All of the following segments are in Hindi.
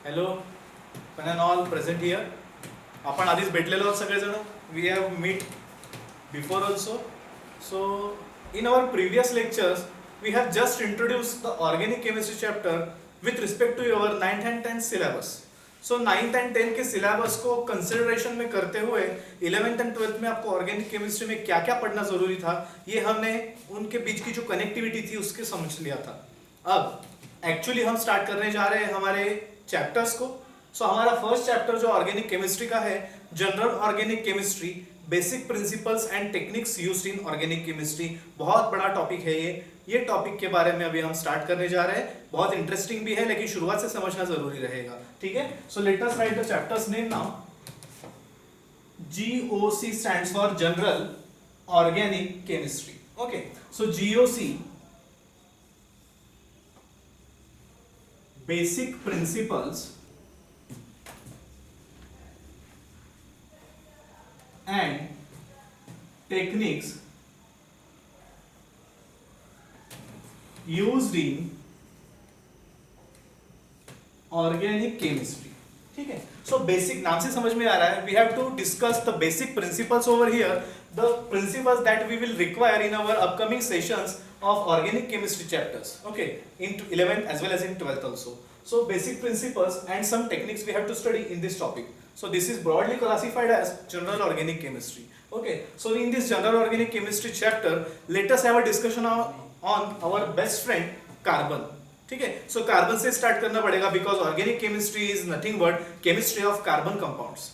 Hello one and all present here. आपण आधीच भेटलेलो आहोत सगळेजण. We have met before also. So in our previous lectures we have just introduced the organic chemistry chapter with respect to your 9th and 10th syllabus. So 9th and 10th के सिलेबस को कंसिडरेशन में करते हुए 11th एंड 12th में आपको ऑर्गेनिक केमिस्ट्री में क्या क्या पढ़ना जरूरी था, ये हमने उनके बीच की जो कनेक्टिविटी थी उसके समझ लिया था. अब एक्चुअली हम स्टार्ट करने जा रहे हैं हमारे चैप्टर्स को. सो हमारा फर्स्ट चैप्टर जो ऑर्गेनिक केमिस्ट्री का है, general organic chemistry, basic principles and techniques used in organic chemistry. बहुत बड़ा टॉपिक है ये टॉपिक के बारे में अभी हम स्टार्ट करने जा रहे हैं. बहुत इंटरेस्टिंग भी है लेकिन शुरुआत से समझना जरूरी रहेगा. ठीक है. So let us right the chapters name now. GOC stands for general organic chemistry. Okay. So GOC basic principles and techniques used in organic chemistry. ठीक है. सो बेसिक नाम से समझ में आ रहा है. We have to discuss the basic principles over here, the principles that we will require in our upcoming sessions of organic chemistry chapters. Okay, in 11th as well as in 12th also. So basic principles and some techniques we have to study in this topic. So this is broadly classified as general organic chemistry. Okay, so in this general organic chemistry chapter, let us have a discussion on our best friend carbon. ठीक है. So carbon से start करना पड़ेगा because organic chemistry is nothing but chemistry of carbon compounds.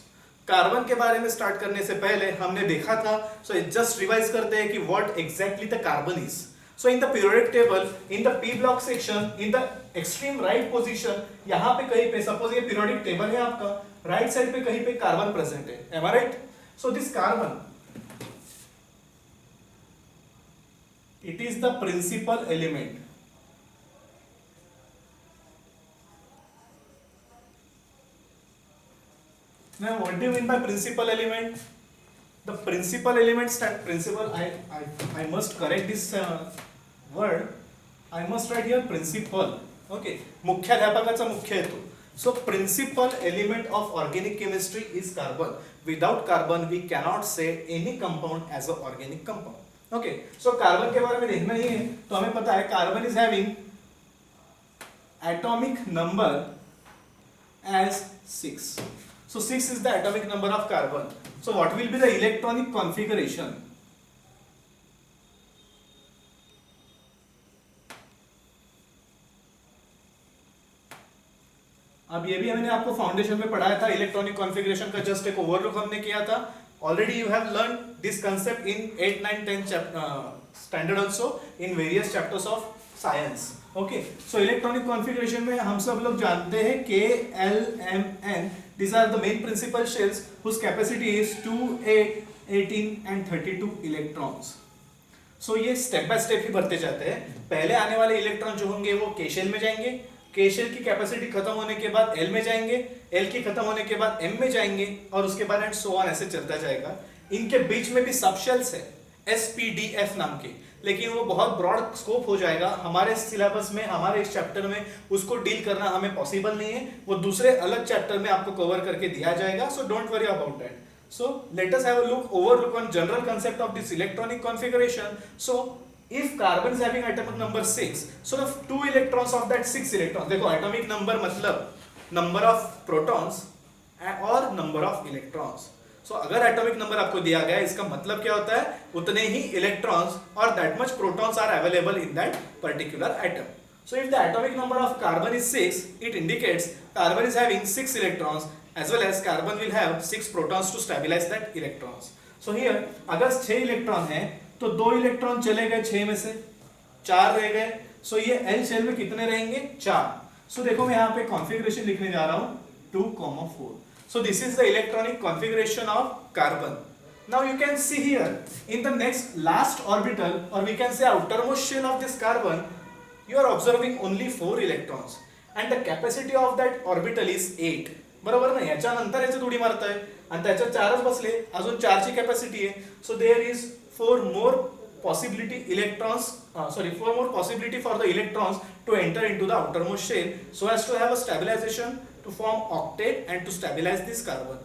Carbon के बारे में स्टार्ट करने से पहले हमने देखा था, so जस्ट रिवाइज करते हैं कि what exactly the carbon is. So in the periodic table, in the P block section, in the extreme right position, यहाँ पे कहीं पे सपोज ये periodic table है आपका, राइट साइड पे कहीं पे कार्बन प्रेजेंट है. Am I right? So this carbon, it is the principal element. Now what do you mean by principal element? The principal element principal, I must correct this word. I must write here principal. Okay. मुख्याध्यापकाचा मुख्य हेतू. So principal element of organic chemistry is carbon. Without carbon we cannot say any compound as an organic compound. Okay. So carbon के बारे में देखना ही है तो हमें पता है carbon is having atomic number as 6. So 6 is the atomic number of carbon. So what will be the electronic configuration? अब ये भी हमने आपको फाउंडेशन में पढ़ाया था. इलेक्ट्रॉनिक कॉन्फ़िगरेशन का जस्ट एक ओवरलुक हमने किया था. Already you have learn this concept in 8, 9, 10 standard also in various chapters of science. Okay. So electronic configuration में हम सब लोग जानते हैं K, L, M, N. These are the main principal shells whose capacity is 2, 8, 18 and 32 electrons. So ये स्टेप बाय स्टेप ही बढ़ते जाते हैं. पहले आने वाले इलेक्ट्रॉन जो होंगे वो K शेल में जाएंगे. K शेल की कैपेसिटी खत्म होने के बाद L में जाएंगे. L की खत्म होने के बाद M में जाएंगे और उसके बाद एंड सो ऑन ऐसे चलता जाएगा. इनके बीच में भी सब शेल्स है SPDF नाम के, लेकिन वो बहुत ब्रॉड स्कोप हो जाएगा. हमारे सिलेबस में, हमारे इस चैप्टर में उसको डील करना हमें पॉसिबल नहीं है. वो दूसरे अलग चैप्टर में आपको कवर करके दिया जाएगा. So don't worry about that. So let us have a overlook on general concept of this electronic configuration. So if carbon is having atomic number 6, so the 2 electrons of that 6 electrons, देखो atomic number मतलब number of protons और number of electrons. So अगर एटॉमिक नंबर आपको दिया गया है इसका मतलब क्या होता है, उतने ही इलेक्ट्रॉन्स और that much protons are available in that particular atom. So if the atomic number of carbon is 6, it indicates carbon is having 6 electrons as well as carbon will have 6 protons to stabilize that electrons. So here अगर 6 इलेक्ट्रॉन है तो 2 इलेक्ट्रॉन चले गए 6 में से, 4 रह गए. सो ये L शेल में कितने रहेंगे, 4. सो देखो मैं यहाँ पे कॉन्फ़िगरेशन लिखने जा रहा हूँ 2, 4. So this is the electronic configuration of carbon. Now you can see here in the next last orbital, or we can say outermost shell of this carbon, you are observing only 4 electrons and the capacity of that orbital is 8. बरोबर ना. याच्यानंतर याच्यात उडी मारताय आणि त्याच्यात 4च बसले, अजून 4 ची कॅपॅसिटी आहे. So there is 4 more possibility electrons, for the electrons to enter into the outermost shell so as to have a stabilization to form octet and to stabilize this carbon.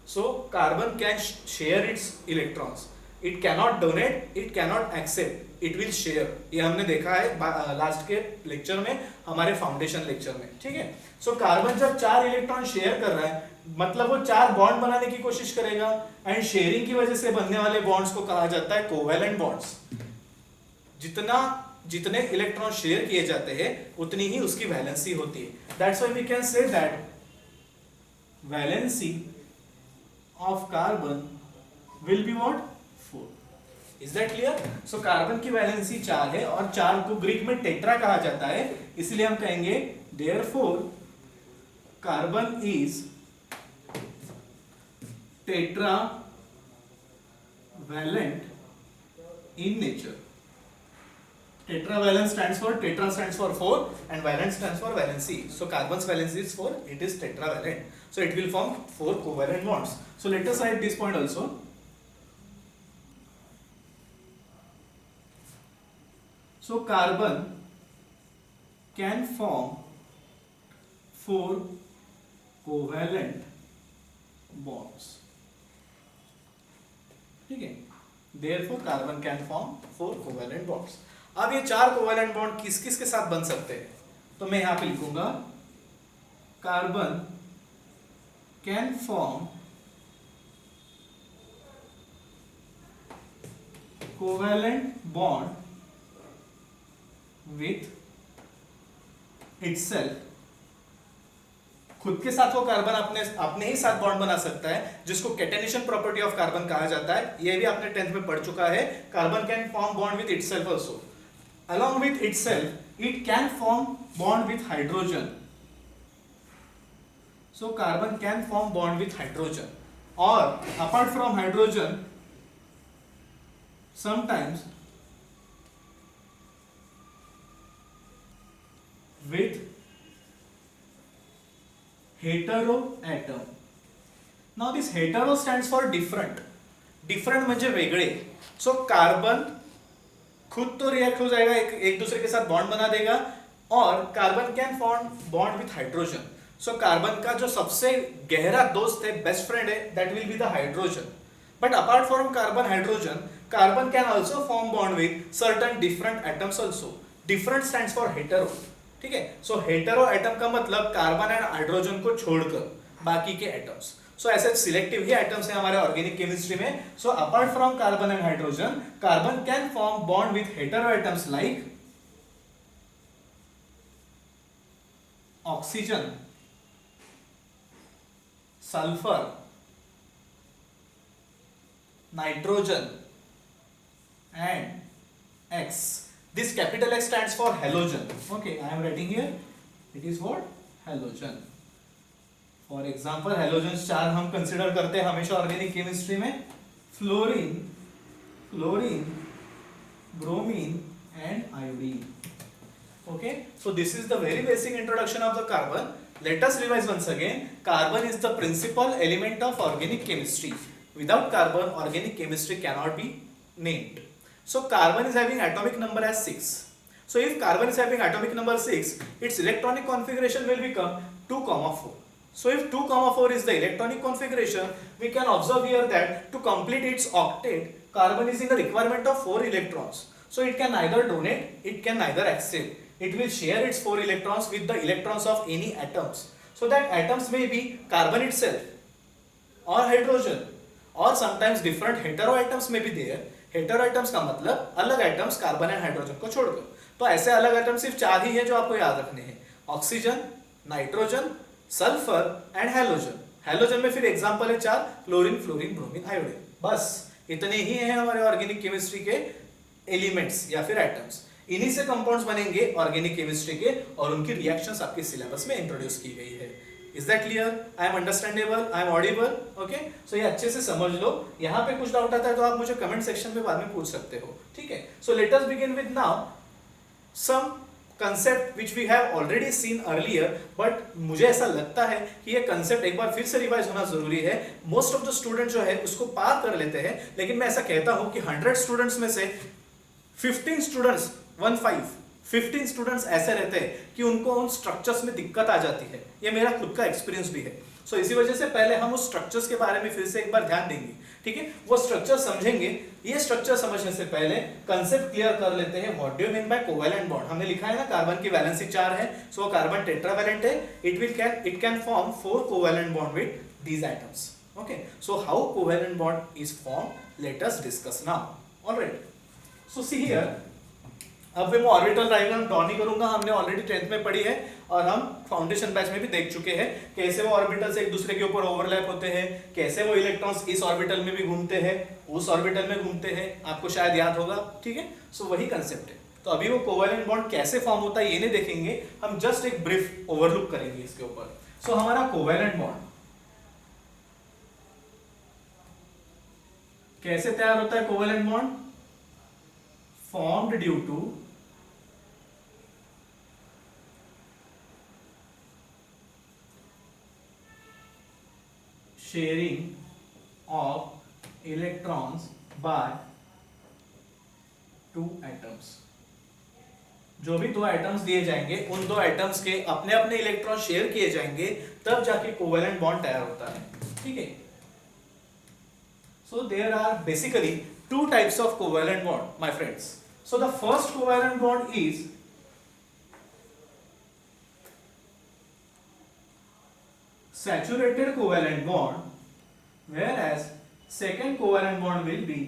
So carbon can share its electrons. It cannot donate, it cannot accept, it will share. ये हमने देखा है लास्ट के लेक्चर में, हमारे फाउंडेशन लेक्चर में, ठीक है. सो कार्बन जब 4 इलेक्ट्रॉन शेयर कर रहा है, मतलब वो 4 बॉन्ड बनाने की कोशिश करेगा, एंड शेयरिंग की वजह से बनने वाले बॉन्ड्स को कहा जाता है कोवैलेंट बॉन्ड्स. जितने इलेक्ट्रॉन शेयर किए जाते हैं उतनी ही उसकी वैलेंसी होती है. That's why we can say that valency of carbon will be what 4. Is that clear? So carbon की वैलेंसी 4 है और 4 को ग्रीक में टेट्रा कहा जाता है, इसलिए हम कहेंगे therefore carbon is tetravalent in nature. Tetravalent stands for, tetra stands for 4 and valent stands for valency. So carbon's valency is 4, it is tetravalent. So it will form 4 covalent bonds. So let us write this point also. So carbon can form 4 covalent bonds. ठीक है? Therefore carbon can form 4 covalent bonds. अब ये 4 कोवैलेंट बॉन्ड किस किस के साथ बन सकते हैं? तो मैं यहां पे लिखूंगा carbon can form covalent bond with itself. खुद के साथ वो कार्बन अपने ही साथ बॉन्ड बना सकता है, जिसको कैटेनेशन प्रॉपर्टी ऑफ कार्बन कहा जाता है. ये भी आपने 10th में पढ़ चुका है. Carbon can form bond with itself also. Along with itself, it can form bond with hydrogen. So carbon can form bond with hydrogen, or apart from hydrogen, sometimes with heteroatom. Now this hetero stands for different. Different म्हणजे वेगळे. So carbon खुद तो रिएक्ट हो जाएगा, एक दूसरे के साथ बॉन्ड बना देगा, और carbon can form bond with hydrogen. So carbon का जो सबसे गहरा दोस्त है, बेस्ट फ्रेंड है, that will be the hydrogen. But apart from carbon hydrogen, carbon can also form bond with certain different atoms also. Different stands for hetero. ठीक है? सो हेटेरो एटम का मतलब कार्बन एंड हाइड्रोजन को छोड़कर बाकी के एटम्स. सो ऐसे सिलेक्टिव ही एटम्स हैं हमारे ऑर्गेनिक केमिस्ट्री में. So apart from carbon and hydrogen, carbon can form bond with hetero atoms like oxygen, sulphur, nitrogen and X. This capital X stands for halogen. Okay, I am writing here. It is what? Halogen. For example halogens 4 हम कंसिडर करते हैं हमेशा ऑर्गेनिक केमिस्ट्री में. Fluorine, chlorine, bromine and iodine. Okay, so this is the very basic introduction of the carbon. Let us revise once again. Carbon is the principal element of organic chemistry. Without carbon organic chemistry cannot be named. So carbon is having atomic number as 6. So if carbon is having atomic number 6, its electronic configuration will become 2,4. So if 2,4 is the electronic configuration, we can observe here that to complete its octet, carbon is in the requirement of 4 electrons. So it can neither donate, it can neither accept. It will share its 4 electrons with the electrons of any atoms. So that atoms may be carbon itself or hydrogen, or sometimes different heteroatoms may be there. Hetero atoms का मतलब अलग एटम्स कार्बन एंड हाइड्रोजन को छोड़कर. तो ऐसे अलग एटम सिर्फ 4 ही है जो आपको याद रखने हैं. Oxygen, nitrogen, sulphur and halogen. Halogen में फिर एग्जांपल है 4, क्लोरीन, फ्लोरीन, ब्रोमीन, आयोडीन. बस इतने ही हैं हमारे ऑर्गेनिक केमिस्ट्री के एलिमेंट्स या फिर एटम्स. इन्हीं से कंपाउंड्स बनेंगे ऑर्गेनिक केमिस्ट्री के, और उनकी रिएक्शंस आपके सिलेबस में इंट्रोड्यूस की गई है. Is that clear? I am understandable? I am audible? Okay? So ये अच्छे से समझ लो. यहाँ पे कुछ डाउट आता है तो आप मुझे कमेंट सेक्शन में बाद में पूछ सकते हो. ठीक है? So let us begin with now some concept which we have already seen earlier, but मुझे ऐसा लगता है कि ये concept एक बार फिर से रिवाइज होना जरूरी है. Most of the students जो है उसको पार कर लेते हैं, लेकिन मैं ऐसा कहता हूँ कि 100 स्टूडेंट्स में से 15 स्टूडेंट्स 15 स्टूडेंट्स ऐसे रहते हैं कि उनको उन स्ट्रक्चर्स में दिक्कत आ जाती है। ये मेरा खुद का एक्सपीरियंस भी है। सो इसी वजह से पहले हम उस स्ट्रक्चर्स के बारे में फिर से एक बार ध्यान देंगे, ठीक है, वो स्ट्रक्चर समझेंगे। ये स्ट्रक्चर समझने से पहले कंसेप्ट क्लियर कर लेते हैं। What do you mean bye covalent bond? हमने लिखा है ना, कार्बन की वैलेंसी 4 है, सो कार्बन टेट्रावैलेंट है। It can form 4 covalent bond with these atoms. Okay, so how covalent bond is formed, let us discuss now. All right, so see here, अब मैं ऑर्बिटल डायग्राम ड्रॉ नहीं करूंगा, हमने ऑलरेडी 10th में पढ़ी है और हम फाउंडेशन बैच में भी देख चुके हैं कैसे वो ऑर्बिटल्स एक दूसरे के ऊपर ओवरलैप होते हैं, कैसे वो इलेक्ट्रॉन्स इस ऑर्बिटल में भी घूमते हैं, उस ऑर्बिटल में घूमते हैं, आपको शायद याद होगा, ठीक है। सो वही कंसेप्ट है। तो अभी वो कोवैलेंट बॉन्ड कैसे फॉर्म होता है ये नहीं देखेंगे, हम जस्ट एक ब्रीफ ओवरलुक करेंगे इसके ऊपर। सो हमारा कोवैलेंट बॉन्ड कैसे तैयार होता है? Covalent bond formed due to sharing of electrons by 2 atoms. जो भी 2 एटम्स दिए जाएंगे उन 2 एटम्स के अपने अपने इलेक्ट्रॉन शेयर किए जाएंगे, तब जाके कोवैलेंट बॉन्ड तैयार होता है, ठीक है। So there are basically 2 types of covalent bond, my friends. So the first covalent bond is saturated covalent bond, whereas second covalent bond will be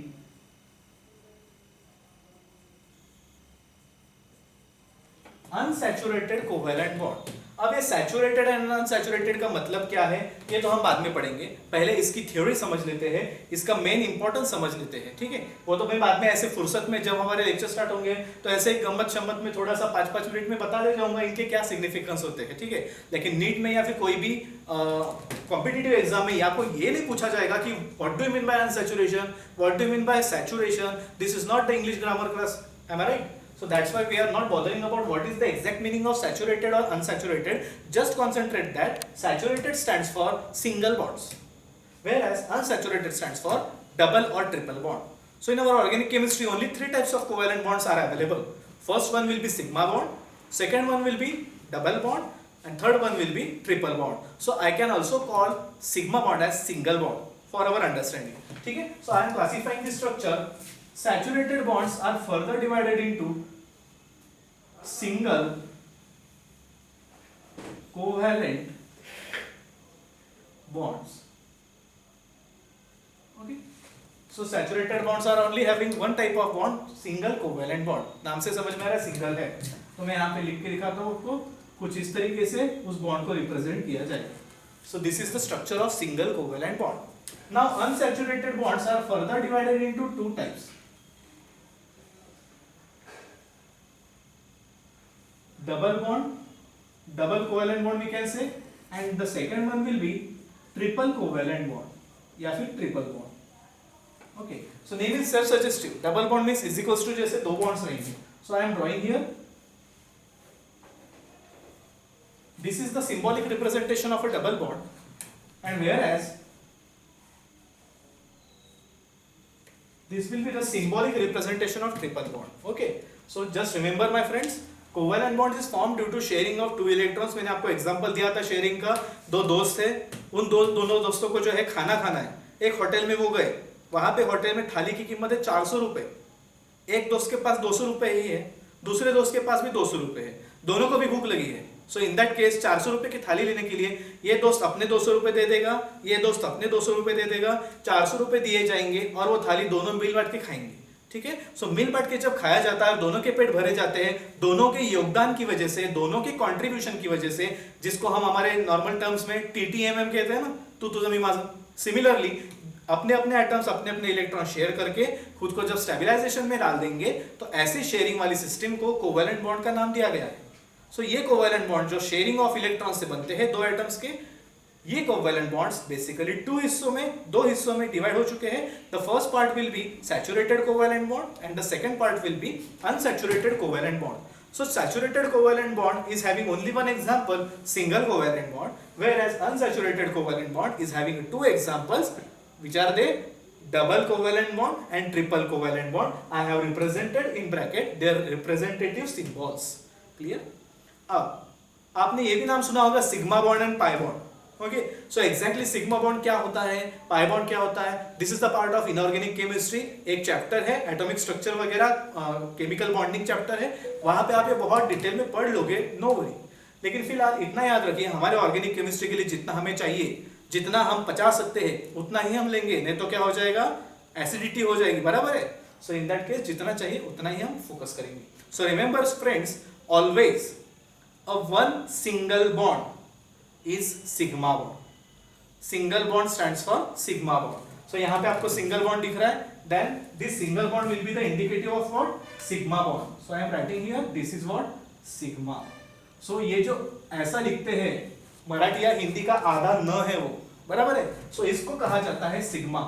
unsaturated covalent bond. अब ये सैचुरेटेड एंड अनसैचुरेटेड का मतलब क्या है ये तो हम बाद में पढ़ेंगे, पहले इसकी थ्योरी समझ लेते हैं, इसका मेन इंपॉर्टेंस समझ लेते हैं, ठीक है। वो तो मैं बाद में ऐसे फुर्सत में जब हमारे लेक्चर स्टार्ट होंगे तो ऐसे ही गम्मत शम्मत में थोड़ा सा 5-5 मिनट में बता दे जाऊंगा इनके क्या सिग्निफिकेंस होते हैं, ठीक है। लेकिन नीट में या फिर कोई भी कॉम्पिटिटिव एग्जाम में आपको ये नहीं पूछा जाएगा कि what do you mean by unsaturation, what do you mean by saturation, this is not the English grammar class, am I right? So that's why we are not bothering about what is the exact meaning of saturated or unsaturated. Just concentrate that saturated stands for single bonds, whereas unsaturated stands for double or triple bond. So in our organic chemistry, only 3 types of covalent bonds are available. First one will be sigma bond, second one will be double bond, and third one will be triple bond. So I can also call sigma bond as single bond for our understanding. ठीक है? So I am classifying the structure. Saturated bonds are further divided into single covalent bonds. Okay, so saturated bonds are only having one type of bond, single covalent bond. नाम से समझ में आ रहा है सिंगल है, तो मैं यहाँ पे लिख के दिखाता हूँ आपको, कुछ इस तरीके से उस बॉन्ड को रिप्रेजेंट किया जाएगा। So this is the structure of single covalent bond. Now unsaturated bonds are further divided into 2 types. Double bond, double covalent bond we can say, and the second one will be triple covalent bond या फिर triple bond. Okay, so name is self suggestive. Double bond means is equals to जैसे 2 bonds रहेंगे. So I am drawing here. This is the symbolic representation of a double bond, and whereas this will be the symbolic representation of triple bond. Okay, so just remember my friends, covalent bond is form due to sharing of 2 electrons. मैंने आपको एग्जांपल दिया था शेयरिंग का, 2 दोस्त थे, उन दोनों दोस्तों को जो है खाना खाना है, एक होटल में वो गए, वहां पे होटल में थाली की कीमत है 400 रुपए, एक दोस्त के पास 200 रुपए ही है, दूसरे दोस्त के पास भी 200 रुपए है, दोनों को भी भूख लगी है। सो इन दैट केस 400 रुपए की थाली लेने के लिए ये दोस्त अपने 200 रुपए दे देगा, ये दोस्त अपने 200 रुपए दे देगा, 400 रुपए दिए जाएंगे और वो थाली दोनों मिल बांट के खाएंगे, ठीक है। सो मिल बांट के जब खाया जाता है, दोनों के पेट भरे जाते हैं, दोनों के योगदान की वजह से, दोनों के कंट्रीब्यूशन की वजह से, जिसको हम हमारे नॉर्मल टर्म्स में TTMM कहते हैं ना, टू द मीमास। सिमिलरली अपने अपने एटम्स अपने अपने इलेक्ट्रॉन शेयर करके खुद को जब स्टेबलाइजेशन में डाल देंगे तो ऐसे शेयरिंग वाली सिस्टम को कोवैलेंट बॉन्ड का नाम दिया गया है। सो ये कोवैलेंट बॉन्ड जो शेयरिंग ऑफ इलेक्ट्रॉन से बनते हैं 2 एटम्स के, ये कोवैलेंट बॉन्ड्स बेसिकली 2 हिस्सों में डिवाइड हो चुके हैं। The first part will be saturated covalent bond and the second part will be unsaturated covalent bond. So saturated covalent bond is having only one example, single covalent bond, whereas unsaturated covalent bond is having 2 examples, which are they? double covalent bond and triple covalent bond. I have represented in bracket their representative symbols. Clear? अब आपने ये भी नाम सुना होगा sigma bond and pi bond. Okay, so exactly sigma bond क्या होता है, पाई बॉन्ड क्या होता है, this is the part of inorganic chemistry. एक चैप्टर है एटॉमिक स्ट्रक्चर वगैरह, केमिकल बॉन्डिंग चैप्टर है, वहां पे आप ये बहुत डिटेल में पढ़ लोगे, नो वरी. लेकिन फिलहाल इतना याद रखिए, हमारे ऑर्गेनिक केमिस्ट्री के लिए जितना हमें चाहिए, जितना हम पचा सकते हैं उतना ही हम लेंगे, नहीं तो क्या हो जाएगा, एसिडिटी हो जाएगी. बराबर है? सो इन दैट केस जितना चाहिए उतना ही हम फोकस करेंगे. So remember friends, always a one single bond is sigma bond. Single bond stands for sigma bond. So यहाँ पे आपको single bond दिख रहा है, then this single bond will be the indicative of what? Sigma bond. So I am writing here, this is what? Sigma. So ये जो ऐसा लिखते हैं, मराठी या हिंदी का आधा न है वो, बराबर है? So इसको कहा जाता है sigma.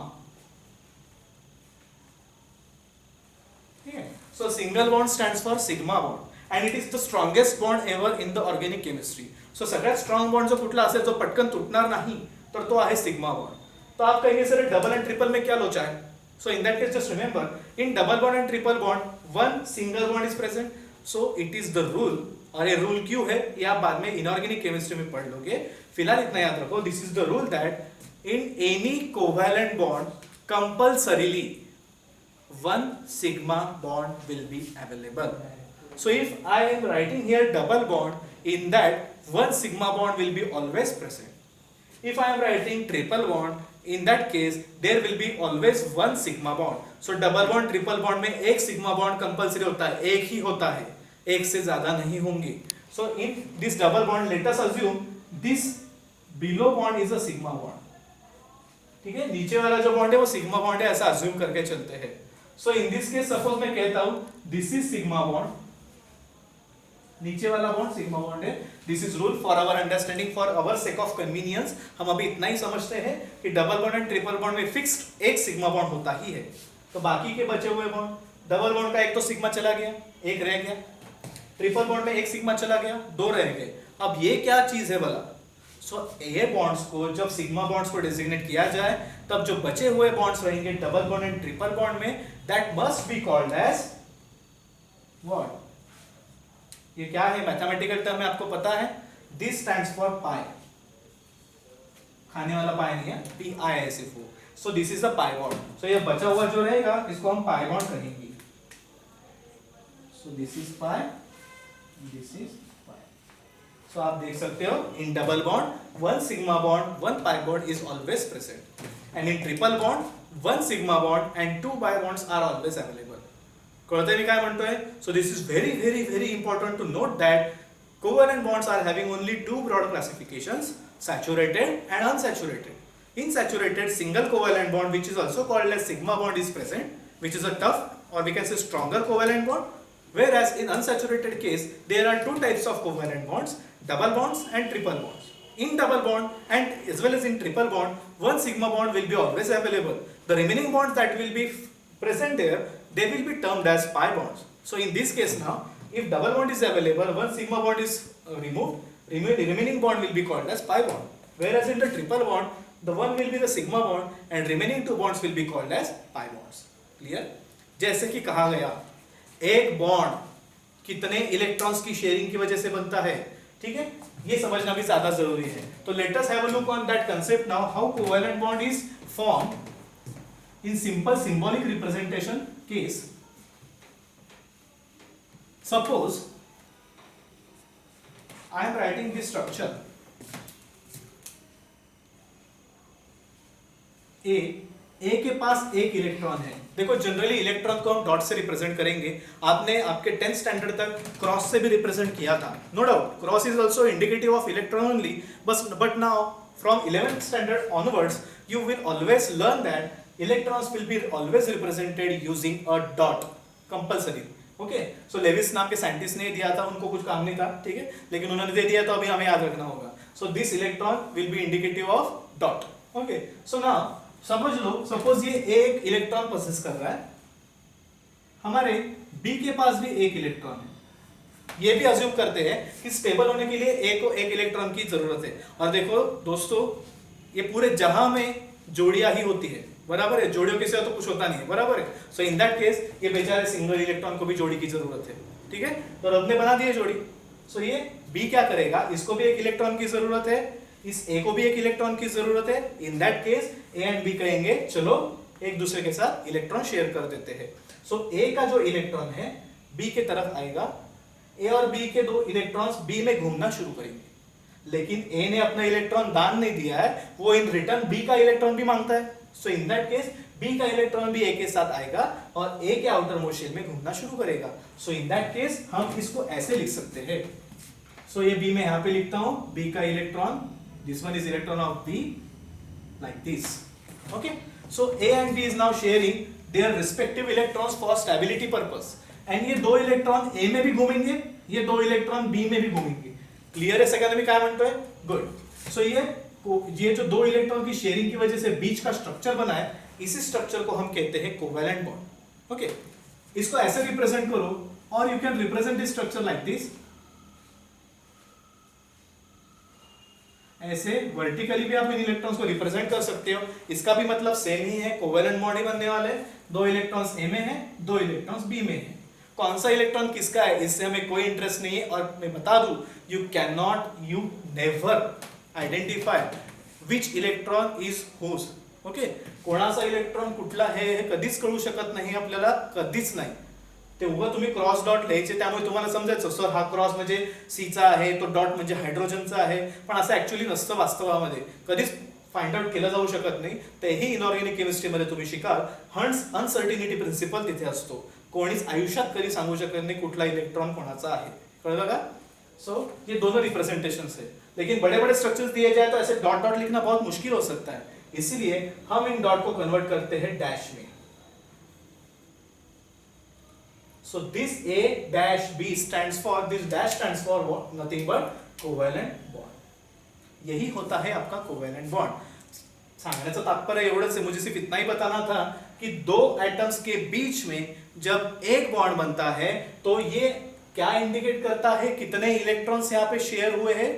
ठीक है? So single bond stands for sigma bond. And it is the strongest bond ever in the organic chemistry. So सगळ्यात स्ट्रॉंग बॉन्ड जो कुठला असेल जो पटकन तुटणार नाही, तर तो आहे सिग्मा बॉन्ड. तो आप कहेंगे सर डबल एंड ट्रिपल में क्या लोचा है? So in that case just remember, in double bond and triple bond one single bond is present. So it is the rule. और ये रूल क्यों है ये आप बाद में इनऑर्गेनिक केमिस्ट्री में पढ़ लोगे. फिलहाल इतना याद रखो, this is the rule that in any covalent bond compulsorily one sigma bond will be available. So if I am writing here double bond, in that one sigma bond will be always present. If I am writing triple bond, in that case there will be always one sigma bond. So double bond triple bond में एक sigma bond compulsory होता है, एक ही होता है, एक से ज्यादा नहीं होंगे. So in this double bond, let us assume this below bond is a sigma bond. ठीक है, नीचे वाला जो बॉन्ड है वो सिग्मा बॉन्ड है, ऐसा अज्यूम करके चलते हैं. So in this case suppose मैं कहता हूं दिस इज सिग्मा बॉन्ड, नीचे वाला बॉन्ड सिग्मा बॉन्ड है. This is rule for our understanding, for our sake of convenience. हम अभी इतना ही समझते हैं कि double bond and triple bond में फिक्स्ड एक सिग्मा बॉन्ड होता ही है. तो बाकी के बचे हुए बॉन्ड, डबल बॉन्ड का एक तो सिग्मा चला गया, एक रह गया. ट्रिपल बॉन्ड में एक सिग्मा चला गया, दो रह गए. अब ये क्या चीज है भला? सो ये बॉन्ड्स को जब सिग्मा बॉन्ड्स को डेजिग्नेट किया जाए, तब जो बचे हुए बॉन्ड्स रहेंगे double bond and triple bond में, that must be called as what? ये क्या है मैथमेटिकल टर्म में आपको पता है? This stands for pi. खाने वाला पाई नहीं है, PISFO. So this is the pi bond. So ये बचा हुआ जो रहेगा इसको हम पाई बॉन्ड कहेंगे. So this is pi, this is. So आप देख सकते हो in double bond one sigma bond one pi bond is always present, and in triple bond one sigma bond and two pi bonds are always available. कळतंय मी काय म्हणतोय? So this is very very very important to note that covalent bonds are having only two broad classifications, saturated and unsaturated. In saturated single covalent bond which is also called as sigma bond is present, which is a tough or we can say stronger covalent bond. Whereas in unsaturated case there are two types of covalent bonds, double bonds and triple bonds. In double bond and as well as in triple bond, one sigma bond will be always available. The remaining bonds that will be present there, they will be termed as pi bonds. So in this case now, if double bond is available, one sigma bond is removed, remaining bond will be called as pi bond. Whereas in the triple bond, the one will be the sigma bond and remaining two bonds will be called as pi bonds. Clear? जैसे कि कहा गया, एक बॉन्ड कितने इलेक्ट्रॉन्स की शेयरिंग की वजह से बनता है, ठीक है, ये समझना भी ज्यादा जरूरी है. तो let us have a look on that concept now, how covalent bond is formed in simple symbolic representation case. Suppose I am writing this structure A के पास एक इलेक्ट्रॉन है. देखो जनरली इलेक्ट्रॉन को हम डॉट से रिप्रेजेंट करेंगे. आपने आपके 10th स्टैंडर्ड तक क्रॉस से भी रिप्रेजेंट किया था, no doubt. Cross is also indicative of electron only, but now from 11th standard onwards you will always learn that electrons will be always represented using a dot compulsory. Okay, so Lewis नाम के साइंटिस्ट ने दिया था, उनको कुछ काम नहीं था, ठीक है, लेकिन उन्होंने दे दिया तो अभी हमें याद रखना होगा. So this electron will be indicative of dot. Okay, so now समझ लो, सपोज ये एक इलेक्ट्रॉन पोसेस कर रहा है, हमारे बी के पास भी एक इलेक्ट्रॉन है. ये भी अज्यूम करते हैं कि स्टेबल होने के लिए ए को एक इलेक्ट्रॉन की जरूरत है. और देखो दोस्तों, ये पूरे जहां में जोड़ियां ही होती है, बराबर है, जोड़ियों के सिवा तो कुछ होता नहीं है, बराबर है। सो इन दैट केस ये बेचारे सिंगल इलेक्ट्रॉन को भी जोड़ी की जरूरत है, ठीक है। तो रब ने बना दी है जोड़ी। सो ये बी क्या करेगा, इसको भी एक इलेक्ट्रॉन की जरूरत है, इस ए को भी एक इलेक्ट्रॉन की जरूरत है। In that case A and B कहेंगे चलो एक दूसरे के साथ इलेक्ट्रॉन शेयर कर देते हैं। सो ए का जो इलेक्ट्रॉन है बी के तरफ आएगा, ए और बी के दो इलेक्ट्रॉन्स बी में घूमना शुरू करेंगे, लेकिन ए ने अपना इलेक्ट्रॉन दान नहीं दिया है, वो इन रिटर्न बी का इलेक्ट्रॉन भी मांगता है। So in that case B का इलेक्ट्रॉन भी ए के साथ आएगा और ए के आउटर मोस्ट शेल में घूमना शुरू करेगा। सो इन दैट केस हम इसको ऐसे लिख सकते हैं। सो ये बी में यहां पे लिखता हूं, बी का electron, this one is electron of B like this, okay. So A and B is now sharing their respective electrons for stability purpose, and ये दो इलेक्ट्रॉन ए में भी घूमेंगे, ये दो इलेक्ट्रॉन बी में भी घूमेंगे। क्लियर है सगळ्यांना मी काय म्हणतोय? गुड। सो ये जो दो इलेक्ट्रॉन की शेयरिंग की वजह से बीच का स्ट्रक्चर बना है, इसी स्ट्रक्चर को हम कहते हैं कोवैलेंट बॉन्ड, ओके। इसको ऐसे रिप्रेजेंट करो, और you can represent this structure like this, ऐसे वर्टिकली भी आप इन इलेक्ट्रॉन्स को रिप्रेजेंट कर सकते हो। इसका भी मतलब सेम ही है, कोवैलेंट बॉन्ड ही बनने वाले हैं। दो इलेक्ट्रॉन्स ए में है, दो इलेक्ट्रॉन्स बी में है। कौन सा इलेक्ट्रॉन किसका है इससे हमें कोई इंटरेस्ट नहीं है, और मैं बता दूं you never identify which electron is whose, okay. कोणाचा इलेक्ट्रॉन कुठला आहे हे कधीच कळू शकत नाही आपल्याला, कधीच नाही। तेव्हा तुम्ही क्रॉस डॉट लिहायचे, त्यामुळे तुम्हाला समजायचं सर हा क्रॉस म्हणजे सी चा आहे, तो डॉट म्हणजे हायड्रोजनचा आहे, पण असं ऍक्च्युअली नसतं वास्तवामध्ये, कधीच फाइंड आउट केलं जाऊ शकत नाही। तेही इनऑर्गॅनिक केमिस्ट्रीमध्ये तुम्ही शिकाल, हंट्स अनसर्टिनिटी प्रिन्सिपल तिथे असतो, कोणीच आयुष्यात कधी सांगू शकत नाही कुठला इलेक्ट्रॉन कोणाचा आहे, कळलं का? सो ये दोनों रिप्रेजेंटेशंस है, लेकिन बड़े बड़े स्ट्रक्चर्स दिए जाए तो ऐसे डॉट डॉट लिखना बहुत मुश्किल हो सकता है, इसीलिए हम इन डॉट को कन्वर्ट करते हैं डैश में। So this A dash B stands for, this dash stands for what? Nothing but covalent bond। यही होता है आपका कोवैलेंट बॉन्ड। सांगण्याचं तात्पर्य एवढंच है, मुझे सिर्फ इतना ही बताना था कि दो एटम्स के बीच में जब एक बॉन्ड बनता है तो ये क्या इंडिकेट करता है, कितने इलेक्ट्रॉन्स यहाँ पे शेयर हुए हैं,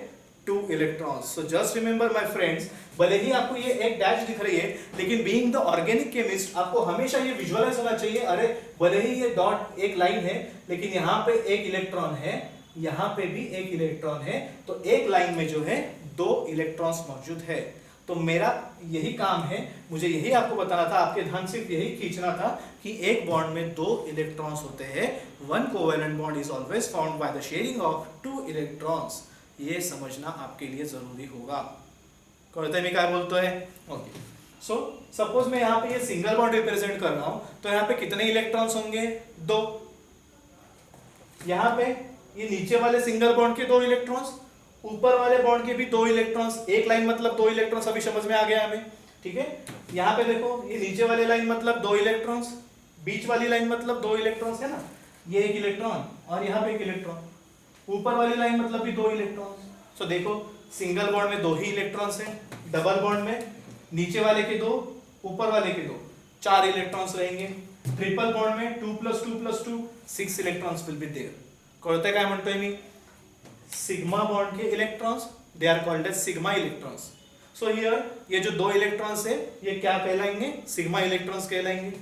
2 electrons. So just remember my friends, भले ही आपको ये एक डैश दिख रही है, लेकिन बीइंग द ऑर्गेनिक केमिस्ट आपको हमेशा ये विजुअलाइज होना चाहिए, अरे भले ही ये डॉट एक लाइन है, लेकिन यहाँ पे एक इलेक्ट्रॉन है, यहाँ पे भी एक इलेक्ट्रॉन है, तो एक लाइन में जो है 2 इलेक्ट्रॉन्स मौजूद है। तो मेरा यही काम है, मुझे यही आपको बताना था, आपके ध्यान सिर्फ यही खींचना था कि एक बॉन्ड में 2 इलेक्ट्रॉन्स होते हैं। One covalent bond is always found by the sharing of 2 electrons. ये समझना आपके लिए जरूरी होगा। कळतंय मी काय बोलतोय? ओके। सो सपोज मैं यहाँ पे ये सिंगल बॉन्ड रिप्रेजेंट कर रहा हूं, तो यहाँ पे कितने इलेक्ट्रॉन्स होंगे? 2। यहाँ पे ये नीचे वाले सिंगल बॉन्ड के 2 इलेक्ट्रॉन्स, ऊपर वाले बॉन्ड के भी 2 इलेक्ट्रॉन्स। एक लाइन मतलब 2 इलेक्ट्रॉन्स, अभी समझ में आ गया हमें, ठीक है। यहाँ पे देखो ये नीचे वाली लाइन मतलब 2 इलेक्ट्रॉन्स, बीच वाली लाइन मतलब 2 इलेक्ट्रॉन्स है ना, ये एक इलेक्ट्रॉन और यहाँ पे एक इलेक्ट्रॉन, ऊपर वाली लाइन मतलब भी 2 इलेक्ट्रॉन्स। सो देखो सिंगल बॉन्ड में 2 ही इलेक्ट्रॉन्स हैं, डबल बॉन्ड में नीचे वाले के 2, ऊपर वाले के 2, 4 इलेक्ट्रॉन्स रहेंगे। ट्रिपल बॉन्ड में 2 + 2 + 2 6 इलेक्ट्रॉन्स विल बी देयर। कळतंय काय म्हणतोय मी? सिग्मा बॉन्ड के electrons they are called as sigma electrons. So here ये जो 2 इलेक्ट्रॉन्स है ये क्या कहलाएंगे? सिग्मा इलेक्ट्रॉन्स कहलाएंगे।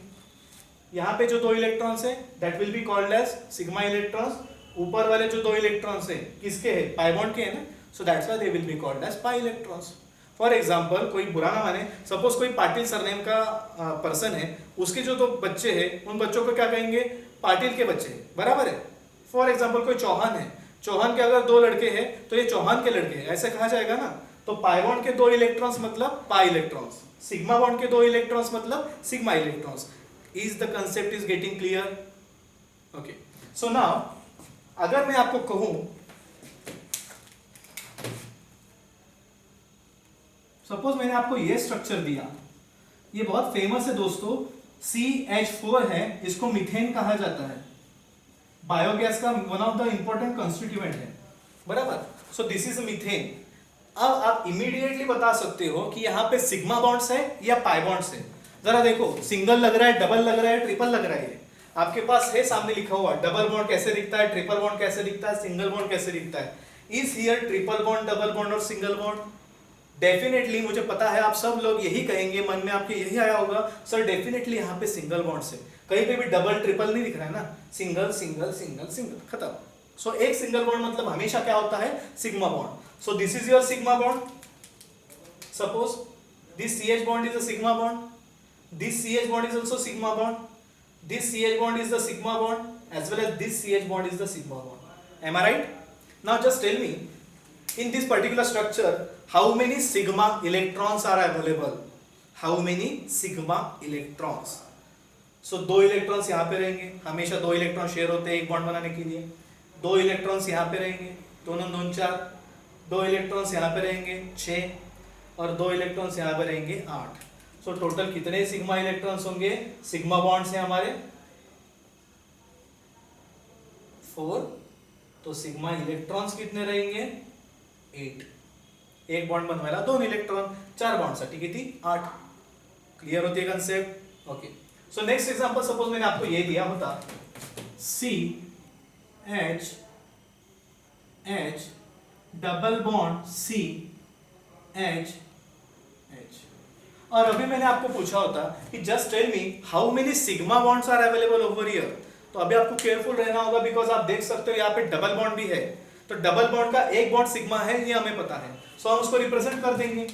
यहाँ पे जो 2 इलेक्ट्रॉन्स है that will be called as sigma electrons. ऊपर वाले जो 2 इलेक्ट्रॉन्स है किसके है? पाई बॉन्ड के है ना, so that's why they will be called as pi electrons. For example, कोई बुरा ना माने, सपोज कोई पाटिल सरनेम का पर्सन है, उसके जो 2 बच्चे हैं उन बच्चों को क्या कहेंगे? पाटिल के बच्चे, बराबर है। फॉर एग्जाम्पल कोई चौहान है, चौहान के अगर 2 लड़के हैं तो ये चौहान के लड़के हैं, ऐसे कहा जाएगा ना। तो पाई बॉन्ड के 2 इलेक्ट्रॉन्स मतलब पाई इलेक्ट्रॉन्स, सिग्मा बॉन्ड के 2 इलेक्ट्रॉन्स मतलब sigma electrons. Is the concept is getting clear? Okay. So now अगर मैं आपको कहूं, सपोज मैंने आपको ये स्ट्रक्चर दिया, ये बहुत फेमस है दोस्तों, CH4 है, इसको मीथेन कहा जाता है, बायोगैस का one of the important constituent है, बराबर। सो दिस इज मीथेन। अब आप इमीडिएटली बता सकते हो कि यहाँ पे सिग्मा बॉन्ड्स है या पाई बॉन्ड्स है। जरा देखो, सिंगल लग रहा है, डबल लग रहा है, ट्रिपल लग रहा है, आपके पास है सामने लिखा हुआ, डबल बॉन्ड कैसे दिखता है, ट्रिपल बॉन्ड कैसे दिखता है, सिंगल बॉन्ड कैसे दिखता है। Is here triple bond, double bond और सिंगल बॉन्ड? डेफिनेटली मुझे पता है आप सब लोग यही कहेंगे, मन में आपके यही आया होगा, सर डेफिनेटली यहाँ पे सिंगल बॉन्ड है, कहीं पे भी डबल ट्रिपल नहीं दिख रहा है ना, सिंगल सिंगल सिंगल सिंगल, खत्म। सो एक सिंगल बॉन्ड मतलब हमेशा क्या होता है, sigma bond. So this is your sigma bond, suppose this CH bond is a sigma bond, this CH bond is also sigma bond, this CH bond is the sigma bond, as well as this CH bond is the sigma bond. Am I right? Now just tell me, in this particular structure, how many sigma electrons are available? How many sigma electrons? So दो इलेक्ट्रॉन्स यहाँ पे रहेंगे, हमेशा दो इलेक्ट्रॉन शेयर होते हैं एक बॉन्ड बनाने के लिए, दो इलेक्ट्रॉन्स यहाँ पे रहेंगे, दोनों दोनों 4, दो इलेक्ट्रॉन्स यहाँ पे रहेंगे 6, और दो इलेक्ट्रॉन्स यहाँ पे रहेंगे 8। सो टोटल कितने सिग्मा इलेक्ट्रॉन्स होंगे, सिग्मा बॉन्ड्स हैं हमारे 4, तो सिग्मा इलेक्ट्रॉन्स कितने रहेंगे 8, एक बॉन्ड बनवायला 2 इलेक्ट्रॉन, 4 बॉन्ड साठी किती 8। क्लियर होती है concept? Okay. So next example, suppose मैंने आपको ये दिया होता CH डबल बॉन्ड CH, और अभी मैंने आपको पूछा होता कि just tell me how many sigma bonds are available over here. तो अभी आपको केयरफुल रहना होगा, बिकॉज आप देख सकते हो यहाँ पे डबल बॉन्ड भी है, तो डबल बॉन्ड का एक बॉन्ड सिग्मा है ये हमें पता है, सो हम उसको रिप्रेजेंट कर देंगे।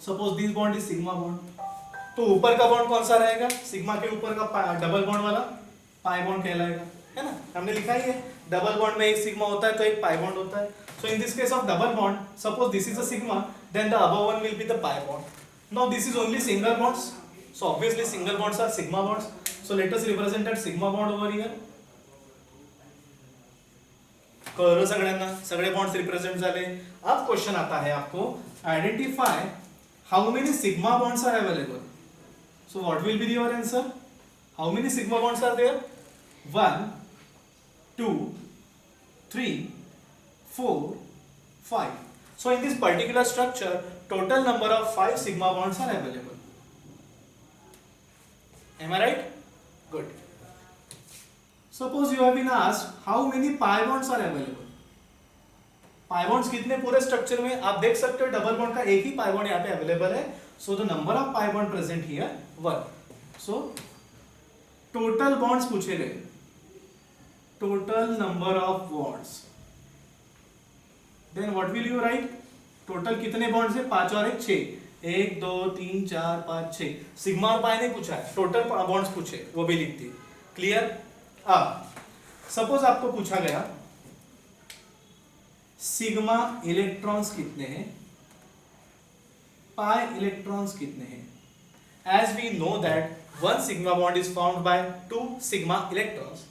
Suppose this bond is sigma bond, तो ऊपर का बॉन्ड कौन सा रहेगा, सिग्मा के ऊपर का डबल बॉन्ड वाला पाई बॉन्ड कहलाएगा, है ना, हमने लिखा ही है, डबल बॉन्ड में एक सिग्मा होता है तो एक पाई बॉन्ड होता है। So in this case of double bond, suppose this is a sigma, then the above one will be the pi bond. Now this is only single bonds, so obviously single bonds are sigma bonds. So let us represent that sigma bond over here. कळलं सगळ्यांना, सगळे बॉन्ड्स रिप्रेजेंट झाले। अब क्वेश्चन आता है आपको, identify how many sigma bonds are available. So what will be your answer, how many sigma bonds are there, 1 2 3 4 5. So in this particular structure, total number of 5 sigma bonds are available. Am I right? Good. Suppose you have been asked how many pi bonds are available. Pi bonds कितने पूरे स्ट्रक्चर में, आप देख सकते हो डबल बॉन्ड का एक ही पाई बॉन्ड यहाँ पे अवेलेबल है, so the number of pi bond present here 1. So total bonds पूछे गए, total number of bonds, then what will you write, total कितने बॉन्ड्स है, 5 और 1 6, 1 2 3 4 5 6, सिग्मा और पाई नहीं पूछा है, टोटल बॉन्ड्स पूछे वो भी लिख दिए। क्लियर? अब सपोज आपको पूछा गया सिग्मा इलेक्ट्रॉन्स कितने हैं, पाई इलेक्ट्रॉन्स कितने हैं। As we know that one sigma bond is formed by 2 sigma electrons,